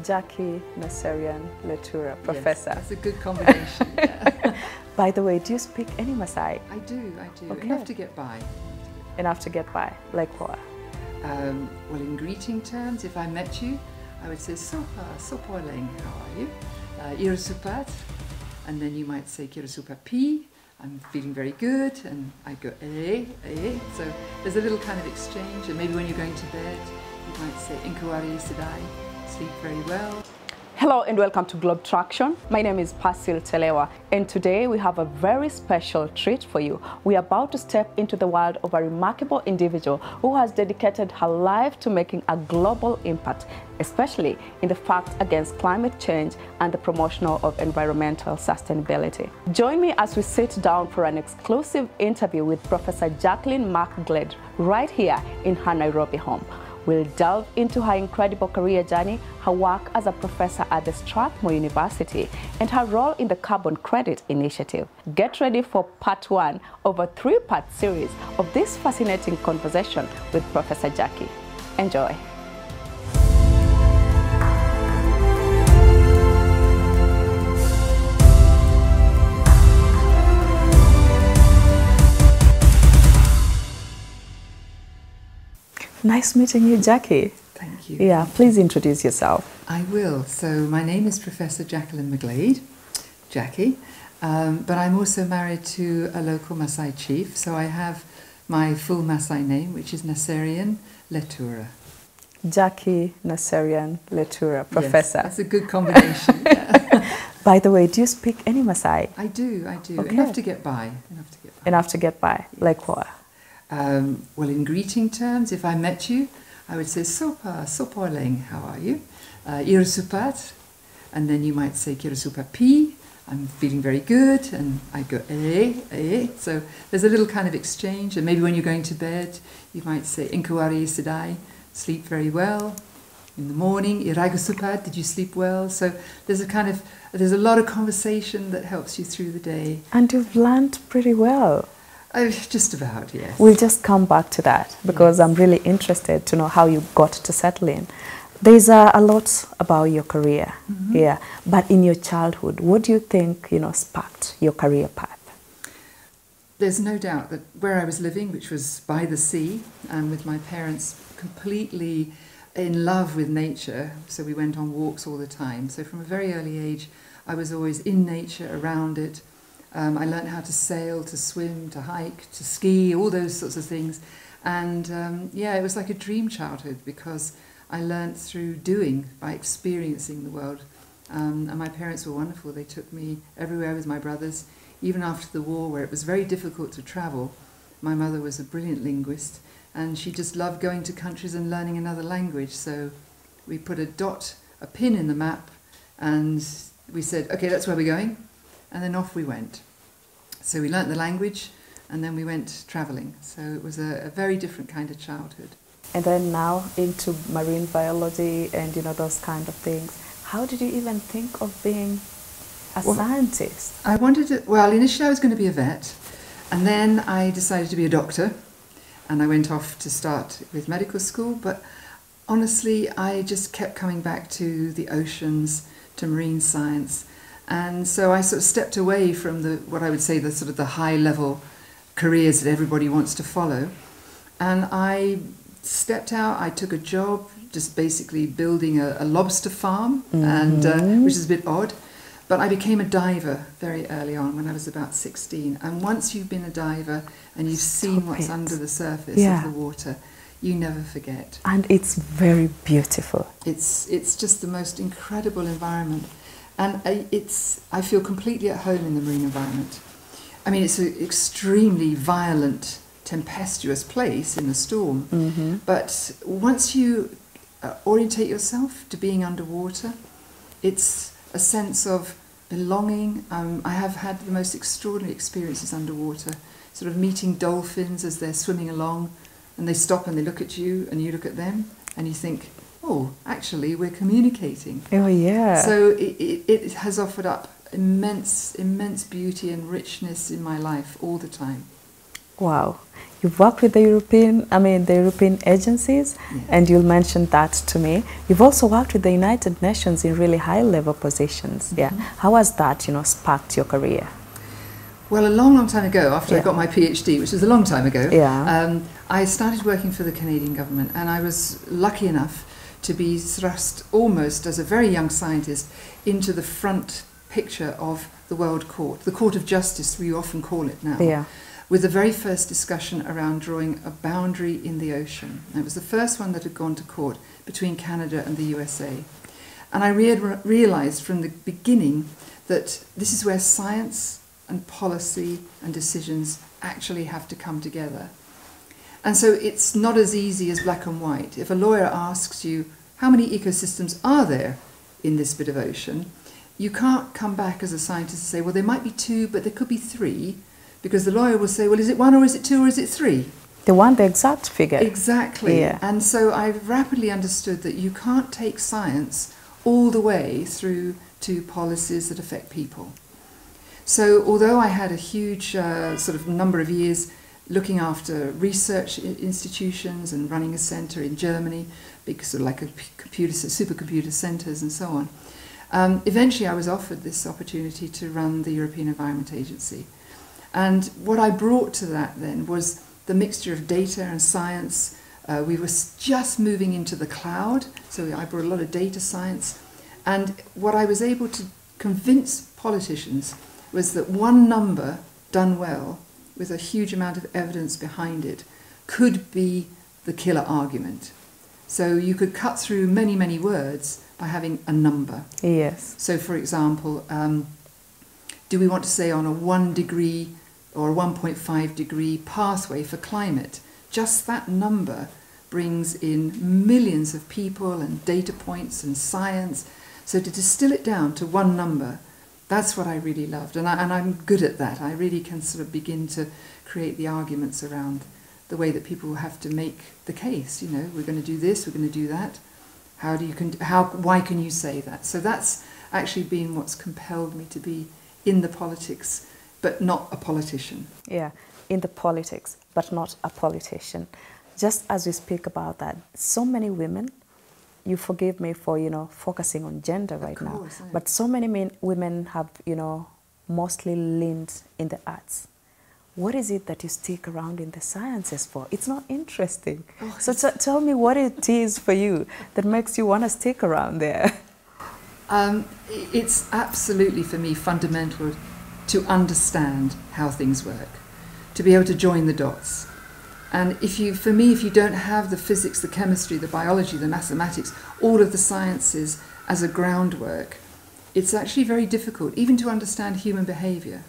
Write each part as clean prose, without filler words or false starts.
Jackie Letura, Professor. Yes, that's a good combination. Yeah. By the way, do you speak any Maasai? I do. Okay. Enough to get by. Enough to get by. Like what? Well, in greeting terms, if I met you, I would say Sopa, Sopoleng, how are you? Irosupat, and then you might say Kirosupapi, I'm feeling very good, and I go so there's a little kind of exchange, and maybe when you're going to bed, you might say Inkuari Sidai, sleep very well. Hello and welcome to Traktion. My name is Persil Telewa, and today we have a very special treat for you. We are about to step into the world of a remarkable individual who has dedicated her life to making a global impact, especially in the fight against climate change and the promotion of environmental sustainability. Join me as we sit down for an exclusive interview with Professor Jacqueline McGlade right here in her Nairobi home. We'll delve into her incredible career journey, her work as a professor at the Strathmore University, and her role in the Carbon Credit Initiative. Get ready for part one of a three-part series of this fascinating conversation with Professor Jackie. Enjoy. Nice meeting you, Jackie. Thank you. Yeah, please introduce yourself. I will. So my name is Professor Jacqueline McGlade, Jackie, but I'm also married to a local Maasai Chief, so I have my full Maasai name, which is Naserian Letura. Jackie Naserian Letura, Professor. Yes, that's a good combination. Yeah. By the way, do you speak any Maasai? I do. Okay. Enough to get by. Enough to get by. Yes. Like what? Well, in greeting terms, if I met you, I would say Sopa, Sopoleng, how are you? Irosupat, and then you might say Kirosupapi, I'm feeling very good, and I go so there's a little kind of exchange, and maybe when you're going to bed, you might say Inkuari Sidai, sleep very well. In the morning, Iragusupat, did you sleep well? So there's a lot of conversation that helps you through the day. And you've learned pretty well. Just about, yes. We'll just come back to that because yes. I'm really interested to know how you got to settle in. There's a lot about your career, yeah. But in your childhood, what do you think, sparked your career path? There's no doubt that where I was living, which was by the sea, and with my parents completely in love with nature, so we went on walks all the time. So from a very early age, I was always in nature, around it. I learned how to sail, to swim, to hike, to ski, all those sorts of things. And it was like a dream childhood because I learned through doing, by experiencing the world. And my parents were wonderful. They took me everywhere with my brothers, even after the war where it was very difficult to travel. My mother was a brilliant linguist and she just loved going to countries and learning another language. So we put a pin in the map and we said, okay, that's where we're going. And then off we went. So we learnt the language and then we went travelling. So it was a very different kind of childhood. And then now into marine biology and those kind of things. How did you even think of being a scientist? I wanted to, initially I was going to be a vet. And then I decided to be a doctor. And I went off to start with medical school. But honestly, I just kept coming back to the oceans, to marine science. And so I sort of stepped away from what I would say the sort of the high level careers that everybody wants to follow. And I stepped out, I took a job just basically building a lobster farm, and which is a bit odd. But I became a diver very early on when I was about 16. And once you've been a diver and you've seen what's under the surface of the water, you never forget. And it's very beautiful. It's just the most incredible environment. And I feel completely at home in the marine environment. I mean, it's an extremely violent, tempestuous place in the storm. But once you orientate yourself to being underwater, it's a sense of belonging. I have had the most extraordinary experiences underwater, sort of meeting dolphins as they're swimming along, and they stop and they look at you, and you look at them, and you think, oh, actually, we're communicating. Oh, yeah. So it has offered up immense beauty and richness in my life all the time. Wow. You've worked with the European agencies, Yeah. and you'll mention that to me. You've also worked with the United Nations in really high-level positions. Yeah. How has that, sparked your career? Well, a long, long time ago, after I Yeah. got my PhD, which was a long time ago, Yeah. I started working for the Canadian government, and I was lucky enough to be thrust almost as a very young scientist into the front picture of the World Court, the Court of Justice, we often call it now. Yeah. With the very first discussion around drawing a boundary in the ocean. And it was the first one that had gone to court between Canada and the USA. And I realised from the beginning that this is where science and policy and decisions actually have to come together. And so it's not as easy as black and white. If a lawyer asks you, how many ecosystems are there in this bit of ocean? You can't come back as a scientist and say, well, there might be 2, but there could be 3. Because the lawyer will say, well, is it 1 or is it 2 or is it 3? They want the exact figure. Exactly. Yeah. And so I rapidly understood that you can't take science all the way through to policies that affect people. So although I had a huge sort of number of years looking after research institutions and running a centre in Germany, big sort of like a supercomputer centres and so on, eventually I was offered this opportunity to run the European Environment Agency. And what I brought to that then was the mixture of data and science. We were just moving into the cloud, so I brought a lot of data science. And what I was able to convince politicians was that one number done well, with a huge amount of evidence behind it, could be the killer argument. So you could cut through many, many words by having a number. Yes. So for example, do we want to say on a 1 degree or a 1.5 degree pathway for climate? Just that number brings in millions of people and data points and science. So to distill it down to one number, that's what I really loved. And I'm good at that. I really can sort of begin to create the arguments around the way that people have to make the case. We're going to do this, we're going to do that. Why can you say that? So that's actually been what's compelled me to be in the politics, but not a politician. Yeah, in the politics, but not a politician. Just as we speak about that, so many women, you forgive me for, focusing on gender right now, but so many women have, mostly leaned in the arts. What is it that you stick around in the sciences for? It's not interesting. Oh, so tell me what it is for you that makes you want to stick around there. It's absolutely, for me, fundamental to understand how things work, to be able to join the dots. And if you don't have the physics, the chemistry, the biology, the mathematics, all of the sciences as a groundwork, it's actually very difficult even to understand human behaviour.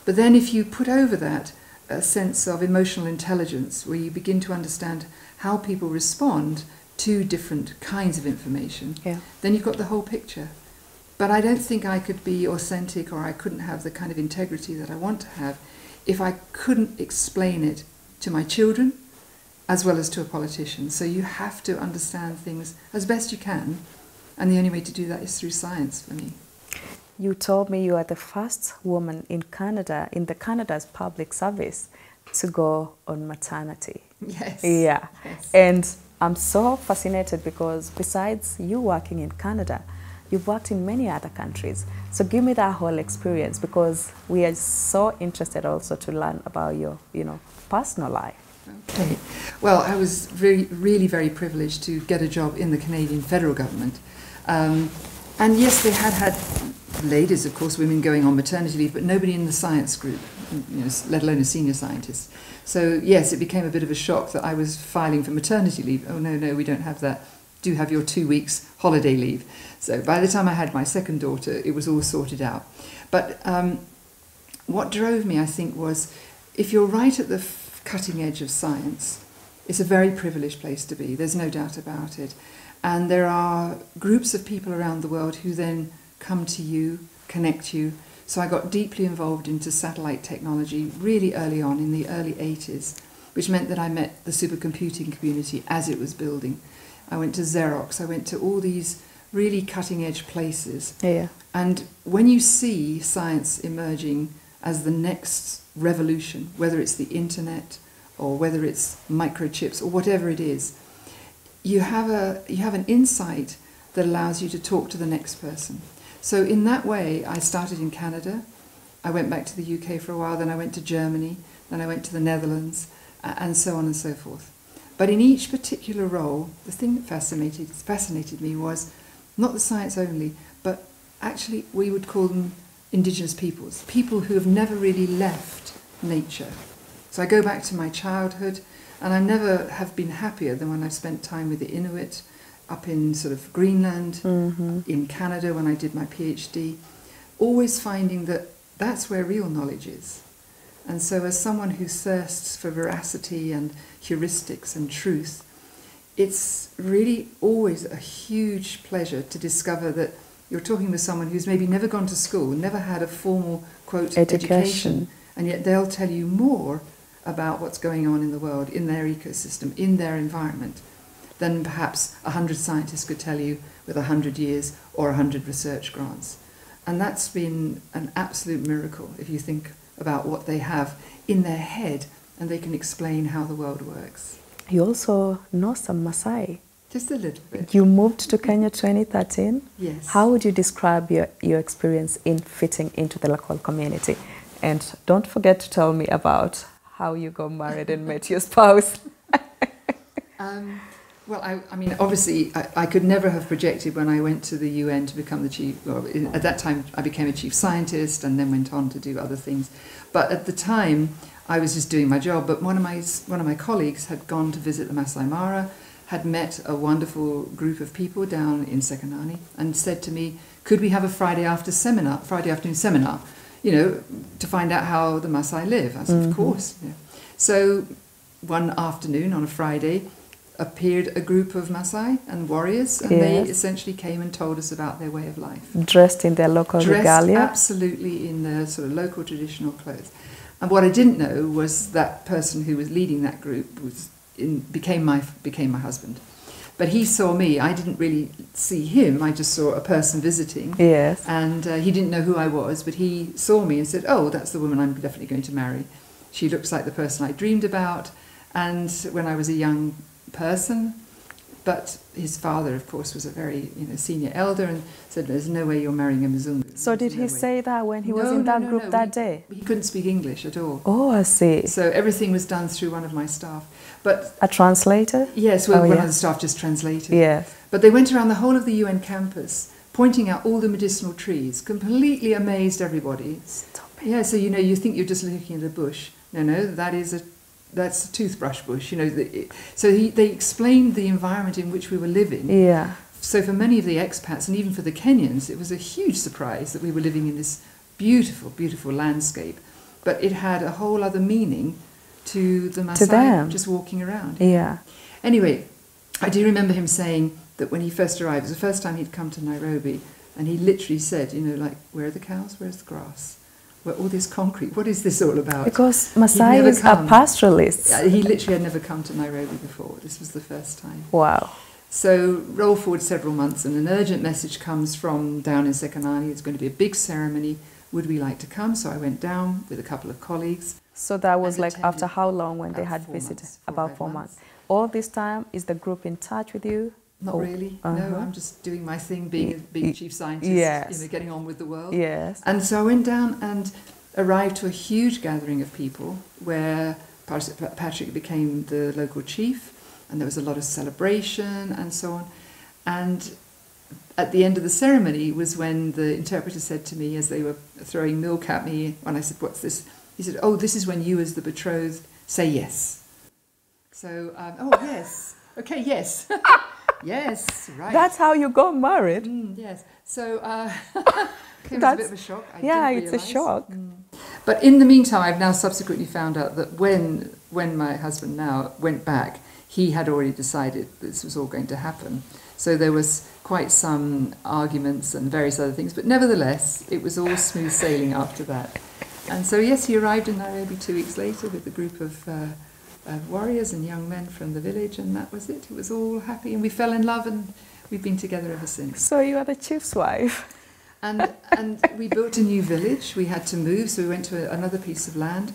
But then if you put over that a sense of emotional intelligence, where you begin to understand how people respond to different kinds of information, then you've got the whole picture. But I don't think I could be authentic, or I couldn't have the kind of integrity that I want to have, if I couldn't explain it to my children as well as to a politician. So you have to understand things as best you can, and the only way to do that is through science for me. You told me you are the first woman in Canada, in Canada's public service, to go on maternity. Yes. Yeah. Yes. And I'm so fascinated because besides you working in Canada, you've worked in many other countries. So give me that whole experience, because we are so interested also to learn about your, personal life. Okay. Well, I was really very privileged to get a job in the Canadian federal government. And yes, they had ladies, of course, women going on maternity leave, but nobody in the science group, let alone a senior scientist. So yes, it became a bit of a shock that I was filing for maternity leave. Oh no, we don't have that. Do have your 2 weeks holiday leave. So by the time I had my second daughter, it was all sorted out. But what drove me, I think, was if you're right at the cutting edge of science, it's a very privileged place to be. There's no doubt about it. And there are groups of people around the world who then come to you, connect you. So I got deeply involved into satellite technology really early on, in the early 80s, which meant that I met the supercomputing community as it was building. I went to Xerox, I went to all these really cutting-edge places. Yeah. And when you see science emerging as the next revolution, whether it's the internet or whether it's microchips or whatever it is, you have an insight that allows you to talk to the next person. So in that way, I started in Canada. I went back to the UK for a while, then I went to Germany, then I went to the Netherlands, and so on and so forth. But in each particular role, the thing that fascinated me was not the science only, but actually we would call them indigenous peoples, people who have never really left nature. So I go back to my childhood, and I never have been happier than when I've spent time with the Inuit up in sort of Greenland, in Canada when I did my PhD, always finding that that's where real knowledge is. And so as someone who thirsts for veracity and heuristics and truth, it's really always a huge pleasure to discover that you're talking with someone who's maybe never gone to school, never had a formal, quote, education, and yet they'll tell you more about what's going on in the world, in their ecosystem, in their environment, than perhaps 100 scientists could tell you with 100 years or 100 research grants. And that's been an absolute miracle if you think about what they have in their head and they can explain how the world works. You also know some Maasai. Just a little bit. You moved to Kenya 2013. Yes. How would you describe your experience in fitting into the local community? And don't forget to tell me about how you got married and met your spouse. Well, I mean, obviously, I could never have projected when I went to the UN to become the chief. Well, at that time, I became a chief scientist and then went on to do other things. But at the time, I was just doing my job. But one of my colleagues had gone to visit the Maasai Mara, had met a wonderful group of people down in Sekanani, and said to me, "Could we have a Friday afternoon seminar, you know, to find out how the Maasai live?" I said, "Of course." Yeah. So one afternoon on a Friday, appeared a group of Maasai and warriors, and they essentially came and told us about their way of life. Dressed in their local regalia? Absolutely in their sort of local traditional clothes. And what I didn't know was that person who was leading that group became my husband. But he saw me. I didn't really see him. I just saw a person visiting. Yes. And he didn't know who I was, but he saw me and said, "Oh, that's the woman I'm definitely going to marry. She looks like the person I dreamed about." And when I was a young person, but his father, of course, was a very senior elder and said, "There's no way you're marrying a Mzungu." So did he say that when he was in that group that day? He couldn't speak English at all. Oh, I see. So everything was done through one of my staff. But a translator? Yes, well, one of the staff just translated. Yes. But they went around the whole of the UN campus, pointing out all the medicinal trees, completely amazed everybody. Stop it. Yeah, so you think you're just looking at a bush. No, that's a toothbrush bush. So they explained the environment in which we were living. Yeah. So for many of the expats and even for the Kenyans, it was a huge surprise that we were living in this beautiful, beautiful landscape. But it had a whole other meaning to the Maasai just walking around. Yeah. Anyway, I do remember him saying that when he first arrived, it was the first time he'd come to Nairobi, and he literally said, "Where are the cows? Where's the grass? Where all this concrete? What is this all about?" Because Maasai are pastoralists. He literally had never come to Nairobi before. This was the first time. Wow. So roll forward several months, and an urgent message comes from down in Sekanani. It's going to be a big ceremony. Would we like to come? So I went down with a couple of colleagues. So that was like after how long when they had visited? About 4 months. All this time, is the group in touch with you? Not really. No, I'm just doing my thing, being chief scientist, getting on with the world. Yes. And so I went down and arrived to a huge gathering of people where Patrick became the local chief, and there was a lot of celebration and so on. And at the end of the ceremony was when the interpreter said to me, as they were throwing milk at me, when I said, "What's this?" He said, "Oh, this is when you as the betrothed say yes." So, yes. Okay, yes. Yes, right. That's how you got married? Yes. So, it was a bit of a shock. I didn't it's a shock. But in the meantime, I've now subsequently found out that when my husband now went back, he had already decided this was all going to happen. So there was quite some arguments and various other things, but nevertheless, it was all smooth sailing after that. And so, yes, he arrived in Nairobi 2 weeks later with a group of warriors and young men from the village, and that was it. It was all happy, and we fell in love, and we've been together ever since. So you are the chief's wife? And we built a new village. We had to move, so we went to another piece of land.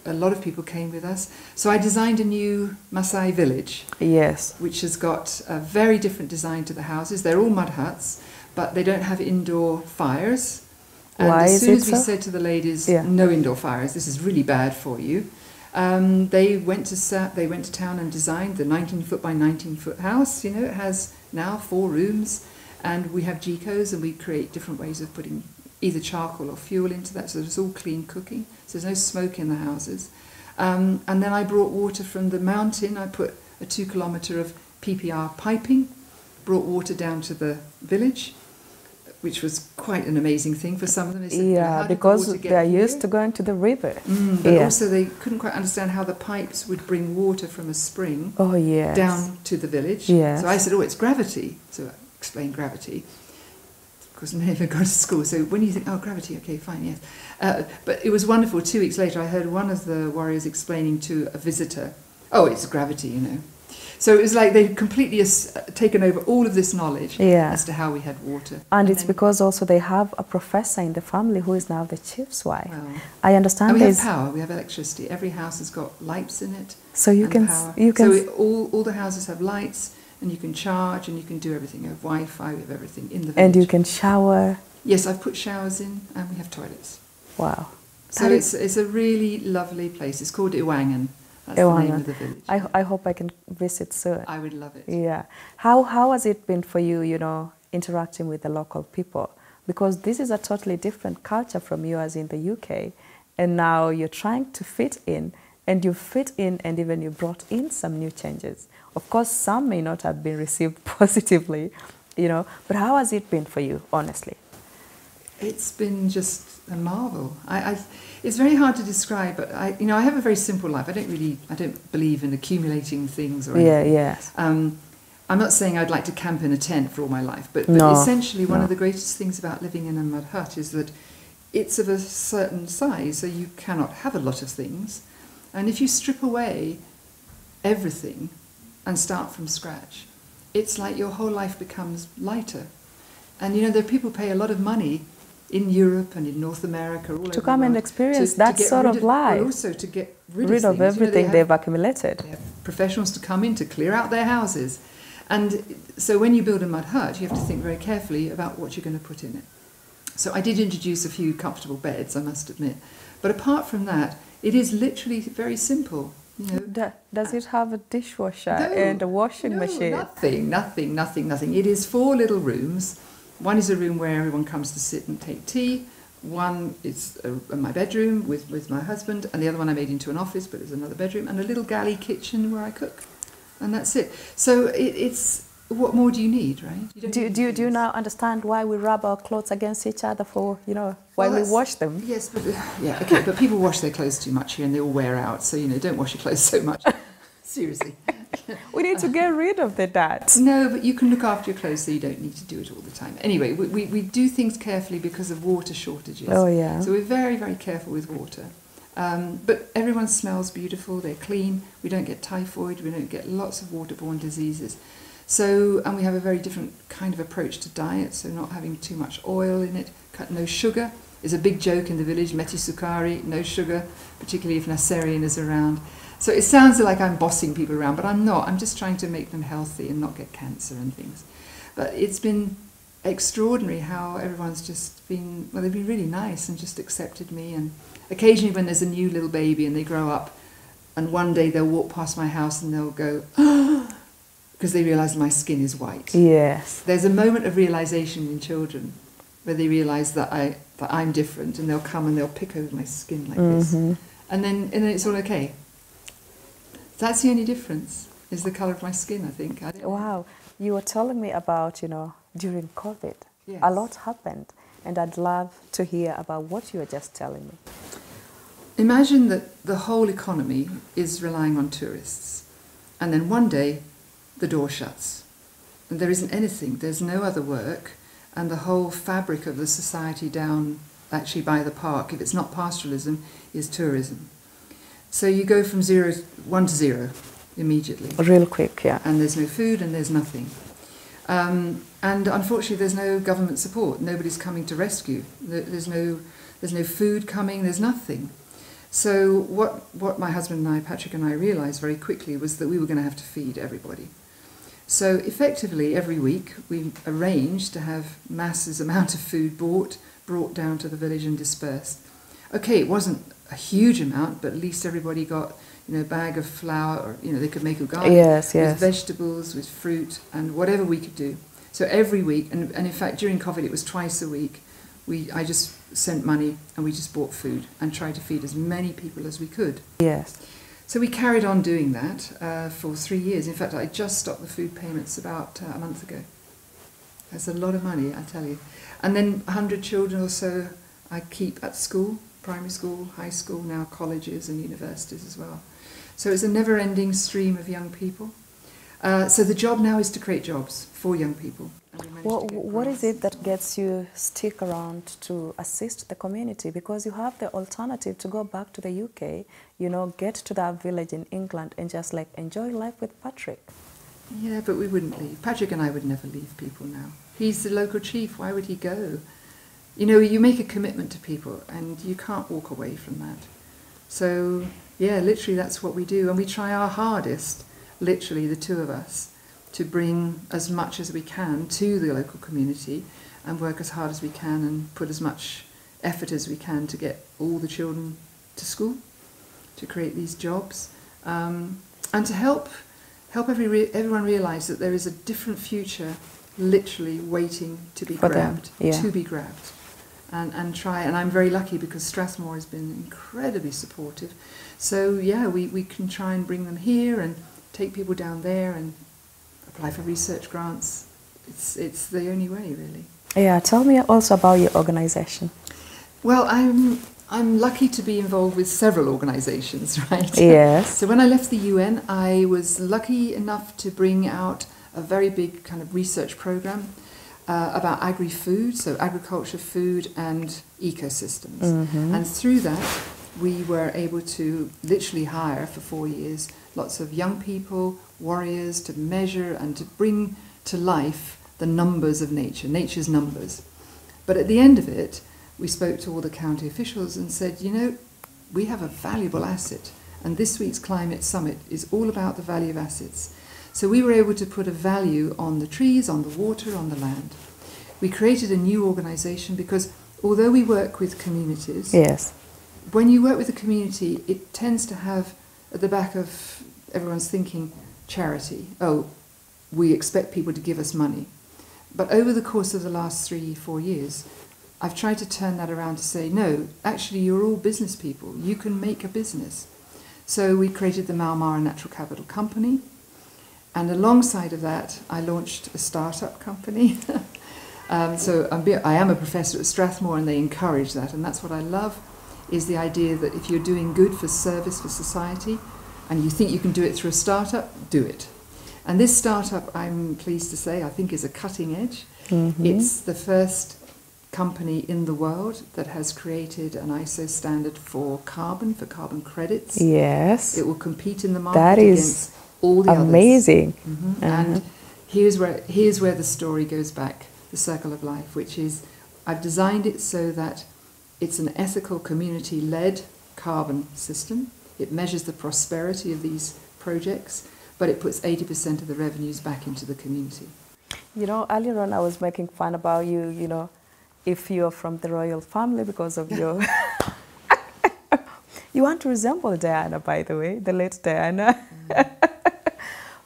A lot of people came with us. So I designed a new Maasai village. Yes. Which has got a very different design to the houses. They're all mud huts, but they don't have indoor fires. And Why as soon is it as we so? said to the ladies, Yeah. no indoor fires, this is really bad for you, they went to town and designed the 19-foot by 19-foot house. You know, it has now 4 rooms. And we have Jicos, and we create different ways of putting either charcoal or fuel into that, so it's all clean cooking, so there's no smoke in the houses. And then I brought water from the mountain. I put a 2 kilometre of PPR piping, brought water down to the village, which was quite an amazing thing for some of them. They said, Yeah, how did the because water get they are here? used to going to the river. But Yeah. also they couldn't quite understand how the pipes would bring water from a spring Oh, yes. down to the village. Yes. So I said, oh, it's gravity. So I explained gravity. Of course, I never got to school. So when you think, oh, gravity, okay, fine, yes. But it was wonderful. 2 weeks later, I heard one of the warriors explaining to a visitor, oh, it's gravity, you know. So it was like they'd completely taken over all of this knowledge as to how we had water. And it's because also they have a professor in the family who is now the chief's wife. Well, I understand. And we have power. We have electricity. Every house has got lights in it. So you can. Power. You can. So all the houses have lights, and you can charge, and you can do everything. You have Wi-Fi. We have everything in the village. And you can shower. Yes, I've put showers in, and we have toilets. Wow. So it's a really lovely place. It's called Iwangan. That's the name of the village. I hope I can visit soon. I would love it. Yeah. How has it been for you, you know, interacting with the local people? Because this is a totally different culture from you as in the UK. And now you're trying to fit in, and you fit in, and even you brought in some new changes. Of course, some may not have been received positively, you know, but how has it been for you, honestly? It's been just a marvel. It's very hard to describe, but I have a very simple life. I don't believe in accumulating things or anything. Yeah, yes. I'm not saying I'd like to camp in a tent for all my life, but essentially one of the greatest things about living in a mud hut is that it's of a certain size, so you cannot have a lot of things. And if you strip away everything and start from scratch, it's like your whole life becomes lighter. And you know, there are people who pay a lot of money in Europe and in North America, all to come and experience that sort of life. But also to get rid of things. Everything they've accumulated. They have professionals to come in to clear out their houses. And so when you build a mud hut, you have to think very carefully about what you're going to put in it. So I did introduce a few comfortable beds, I must admit. But apart from that, it is literally very simple. You know. Does it have a dishwasher and a washing machine? Nothing. It is 4 little rooms. One is a room where everyone comes to sit and take tea. One is my bedroom with my husband, and the other one I made into an office, but it's another bedroom, and a little galley kitchen where I cook. And that's it. So it's what more do you need, right? Do you now understand why we rub our clothes against each other for, you know, while we wash them? Yes, but okay, but people wash their clothes too much here and they all wear out, so, you know, don't wash your clothes so much. Seriously. We need to get rid of the dirt. No, but you can look after your clothes so you don't need to do it all the time. Anyway, we do things carefully because of water shortages. Oh, yeah. So we're very, very careful with water. But everyone smells beautiful, they're clean, we don't get typhoid, we don't get lots of waterborne diseases. So, and we have a very different kind of approach to diet, so not having too much oil in it, no sugar. Is a big joke in the village, meti sukari, no sugar, particularly if Naserian is around. So it sounds like I'm bossing people around, but I'm not. I'm just trying to make them healthy and not get cancer and things. But it's been extraordinary how everyone's just been, well, they've been really nice and just accepted me. And occasionally when there's a new little baby and they grow up, and one day they'll walk past my house and they'll go, oh, because they realise my skin is white. Yes. There's a moment of realisation in children where they realise that I'm different, and they'll come and they'll pick over my skin like this. And then it's all okay. That's the only difference, is the colour of my skin, I think. Wow. You were telling me about, you know, during COVID, yes. A lot happened, and I'd love to hear about what you were just telling me. Imagine that the whole economy is relying on tourists, and then one day the door shuts, and there isn't anything, there's no other work, and the whole fabric of the society down actually by the park, if it's not pastoralism, is tourism. So you go from 1 to 0 immediately. Real quick, yeah. And there's no food and there's nothing. And unfortunately, there's no government support. Nobody's coming to rescue. There's no food coming. There's nothing. So what my husband and I, Patrick and I, realised very quickly was that we were going to have to feed everybody. So effectively, every week we arranged to have massive amount of food brought down to the village and dispersed. Okay, it wasn't a huge amount, but at least everybody got, a bag of flour, or they could make ugali with vegetables, with fruit, and whatever we could do. So every week, and in fact during COVID it was twice a week. I just sent money and we just bought food and tried to feed as many people as we could. Yes. So we carried on doing that for 3 years. In fact, I just stopped the food payments about a month ago. That's a lot of money, I tell you. And then 100 children or so I keep at school, primary school, high school, now colleges and universities as well. So it's a never-ending stream of young people. So the job now is to create jobs for young people. Well, what is it that gets you stick around to assist the community? Because you have the alternative to go back to the UK, get to that village in England and just enjoy life with Patrick. Yeah, but we wouldn't leave. Patrick and I would never leave people now. He's the local chief. Why would he go? You make a commitment to people and you can't walk away from that. So, yeah, literally that's what we do. And we try our hardest, literally the two of us, to bring as much as we can to the local community and work as hard as we can and put as much effort as we can to get all the children to school, to create these jobs, and to help everyone realise that there is a different future literally waiting to be grabbed, and try. And I'm very lucky because Strathmore has been incredibly supportive. So yeah, we can try and bring them here and take people down there and apply for research grants. It's the only way, really. Yeah, tell me also about your organisation. Well, I'm lucky to be involved with several organisations, right? Yes. So when I left the UN, I was lucky enough to bring out a very big kind of research programme about agri-food, so agriculture, food and ecosystems. Mm-hmm. And through that, we were able to literally hire for 4 years lots of young people, warriors, to measure and to bring to life the numbers of nature, nature's numbers. But at the end of it, we spoke to all the county officials and said, we have a valuable asset, and this week's climate summit is all about the value of assets. So we were able to put a value on the trees, on the water, on the land. We created a new organisation because although we work with communities, yes, when you work with a community, it tends to have at the back of everyone's thinking charity. Oh, we expect people to give us money. But over the course of the last 3-4 years, I've tried to turn that around to say, no, actually you're all business people. You can make a business. So we created the Malmara Natural Capital Company. And alongside of that, I launched a startup company. So I am a professor at Strathmore and they encourage that. And that's what I love, is the idea that if you're doing good for service for society and you think you can do it through a startup, do it. And this startup, I'm pleased to say, I think is a cutting edge. Mm-hmm. It's the first company in the world that has created an ISO standard for carbon credits. Yes. It will compete in the market against all the others. Amazing. Mm-hmm. And here's where the story goes back, the circle of life, which is I've designed it so that it's an ethical, community-led carbon system. It measures the prosperity of these projects, but it puts 80% of the revenues back into the community. Earlier on I was making fun about you, if you're from the royal family because of your... You want to resemble Diana, by the way, the late Diana. Mm.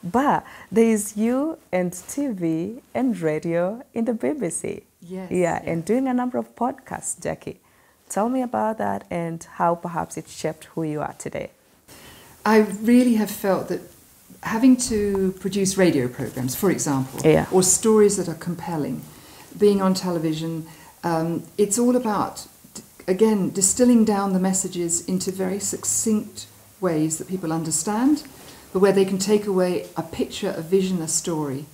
But there is you and TV and radio in the BBC. Yes. Yeah, and doing a number of podcasts, Jackie. Tell me about that and how perhaps it shaped who you are today. I really have felt that having to produce radio programs, for example, or stories that are compelling, being on television, it's all about, again, distilling down the messages into very succinct ways that people understand, but where they can take away a picture, a vision, a story.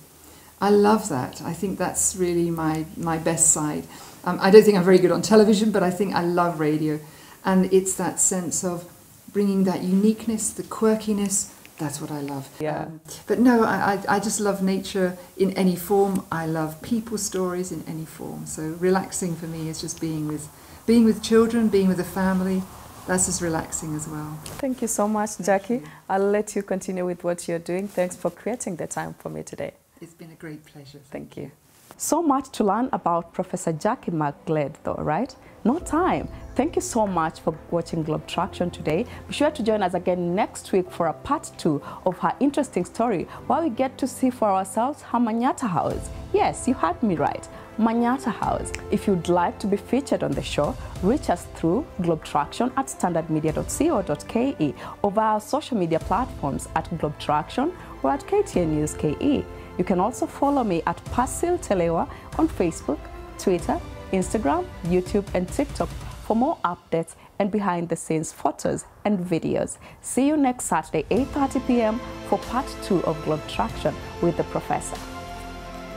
I love that. I think that's really my best side. I don't think I'm very good on television, but I think I love radio. And it's that sense of bringing that uniqueness, the quirkiness, That's what I love. Yeah. But no, I just love nature in any form. I love people stories in any form. So relaxing for me is just being with children, being with a family. That's as relaxing as well. Thank you so much, Jackie. I'll let you continue with what you're doing. Thanks for creating the time for me today. It's been a great pleasure. Thank you. So much to learn about Professor Jackie McGlade though, right? No time. Thank you so much for watching Globe Traktion today. Be sure to join us again next week for a part 2 of her interesting story, where we get to see for ourselves her Manyatta house. Yes, you heard me right. Manyatta house. If you'd like to be featured on the show, reach us through Globe Traktion at standardmedia.co.ke or via our social media platforms at Globe Traktion or at KTN News KE. You can also follow me at Persil Telewa on Facebook, Twitter, Instagram, YouTube, and TikTok for more updates and behind-the-scenes photos and videos. See you next Saturday, 8:30 p.m. for part 2 of Globe Traktion with the Professor.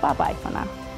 Bye-bye for now.